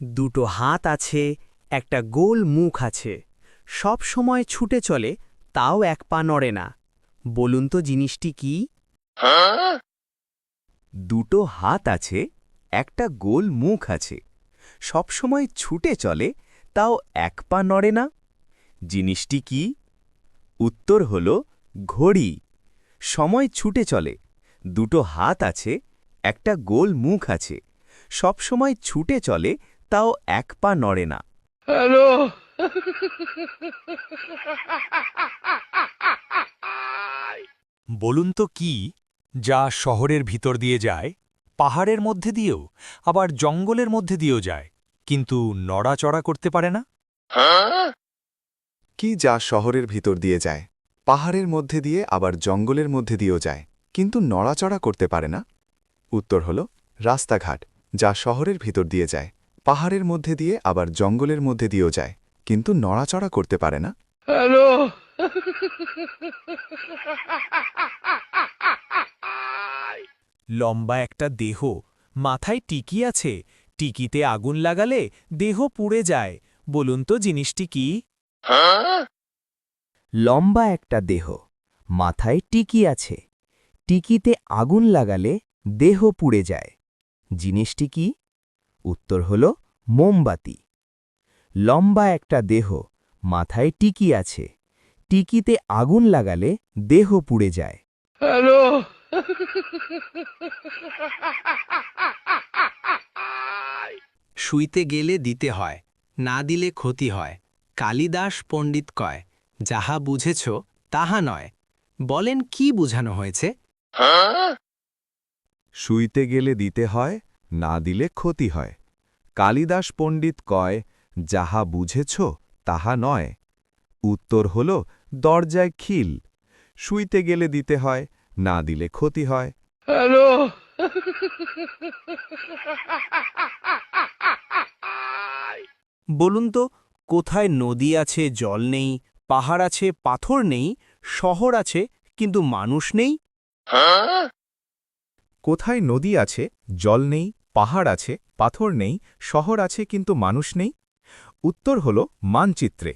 দুটো হাত আছে, একটা গোল মুখ আছে, সব সময় ছুটে চলে, তাও এক পা নড়ে না। বলুন তো জিনিসটি কি? দুটো হাত আছে, একটা গোল মুখ আছে, সবসময় ছুটে চলে, তাও এক পা নড়ে না। জিনিসটি কি? উত্তর হল ঘড়ি। সময় ছুটে চলে, দুটো হাত আছে, একটা গোল মুখ আছে, সবসময় ছুটে চলে, তাও এক পা নড়ে না। হ্যালো। বলুন তো কি, যা শহরের ভিতর দিয়ে যায়, পাহাড়ের মধ্যে দিয়েও, আবার জঙ্গলের মধ্যে দিয়েও যায়, কিন্তু নড়াচড়া করতে পারে না? কি যা শহরের ভিতর দিয়ে যায়, পাহাড়ের মধ্যে দিয়ে আবার জঙ্গলের মধ্যে দিয়েও যায়, কিন্তু নড়াচড়া করতে পারে না? উত্তর হল রাস্তাঘাট, যা শহরের ভিতর দিয়ে যায়, পাহাড়ের মধ্যে দিয়ে আবার জঙ্গলের মধ্যে দিয়েও যায়, কিন্তু নড়াচড়া করতে পারে না। হ্যালো। লম্বা একটা দেহ, মাথায় টিকি আছে, টিকিতে আগুন লাগালে দেহ পুড়ে যায়। বলুন তো জিনিসটি কি? লম্বা একটা দেহ, মাথায় টিকি আছে, টিকিতে আগুন লাগালে দেহ পুড়ে যায়। জিনিসটি কি? উত্তর হল মোমবাতি। লম্বা একটা দেহ, মাথায় টিকি আছে, টিকিতে আগুন লাগালে দেহ পুড়ে যায়। হ্যালো। শুইতে গেলে দিতে হয়, না দিলে ক্ষতি হয়। কালিদাস পণ্ডিত কয়, যাহা বুঝেছ তাহা নয়। বলেন কি বুঝানো হয়েছে? শুইতে গেলে দিতে হয়, না দিলে ক্ষতি হয়। কালিদাস পণ্ডিত কয়, যাহা বুঝেছ তাহা নয়। উত্তর হল দরজায় খিল। শুইতে গেলে দিতে হয়, না দিলে ক্ষতি হয়। হ্যালো। বলুন তো, কোথায় নদী আছে জল নেই, পাহাড় আছে পাথর নেই, শহর আছে কিন্তু মানুষ নেই? কোথায় নদী আছে, জল নেই, পাহাড় আছে, পাথর নেই, শহর আছে কিন্তু মানুষ নেই? উত্তর হল মানচিত্রে।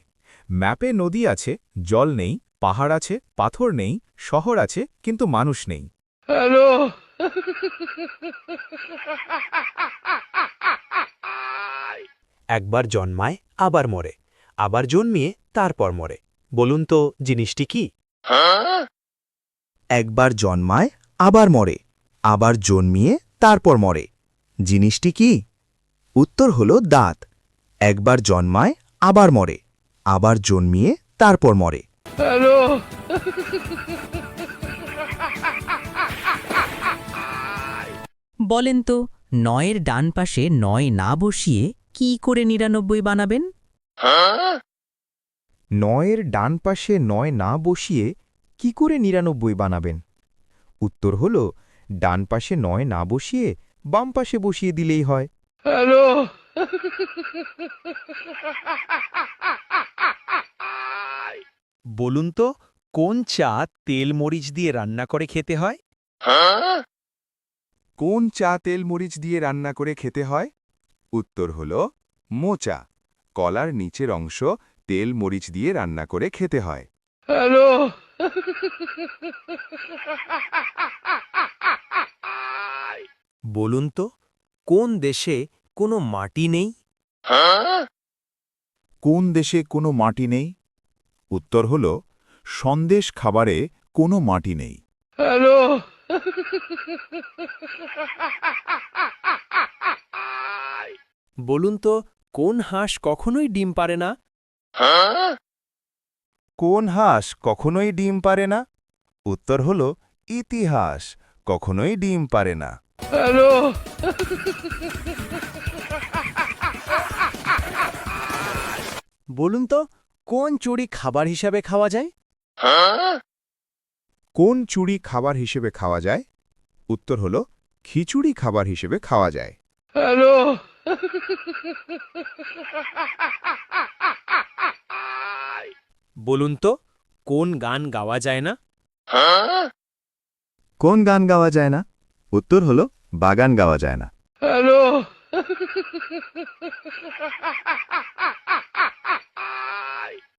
ম্যাপে নদী আছে, জল নেই, পাহাড় আছে, পাথর নেই, শহর আছে কিন্তু মানুষ নেই। হ্যালো। একবার জন্মায় আবার মরে, আবার জন্মিয়ে তারপর মরে। বলুন তো জিনিসটি কি? একবার জন্মায় আবার মরে, আবার জন্মিয়ে তারপর মরে। জিনিসটি কি? উত্তর হল দাঁত। একবার জন্মায় আবার মরে, আবার জন্মিয়ে তারপর মরে। হ্যালো। বলেন তো, নয়ের ডান পাশে নয় না বসিয়ে কি করে ৯৯ বানাবেন? নয়ের ডান পাশে নয় না বসিয়ে কি করে ৯৯ বানাবেন? উত্তর হল ডান পাশে নয় না বসিয়ে বাম পাশে বসিয়ে দিলেই হয়। হ্যালো। বলুন তো, কোন চা তেল মরিচ দিয়ে রান্না করে খেতে হয়? কোন চা তেল মরিচ দিয়ে রান্না করে খেতে হয়? উত্তর হল মোচা। কলার নিচের অংশ তেল মরিচ দিয়ে রান্না করে খেতে হয়। হ্যালো। বলুন তো, কোন দেশে কোনো মাটি নেই? কোন দেশে কোনো মাটি নেই? উত্তর হল সন্দেশ খাবারে কোনো মাটি নেই। হ্যালো। বলুন তো, কোন হাঁস কখনোই ডিম পারে না? কোন হাঁস কখনোই ডিম পারে না? উত্তর হল ইতিহাস, কখনোই ডিম পারে না। হ্যালো। বলুন তো, কোন চুড়ি খাবার হিসাবে খাওয়া যায়? কোন চুড়ি খাবার হিসেবে খাওয়া যায়? উত্তর হল খিচুড়ি খাবার হিসেবে খাওয়া যায়। হ্যালো। বলুন তো, কোন গান গাওয়া যায় না? কোন গান গাওয়া যায় না? উত্তর হল বাগান গাওয়া যায় না। Hello. ha ha ha ha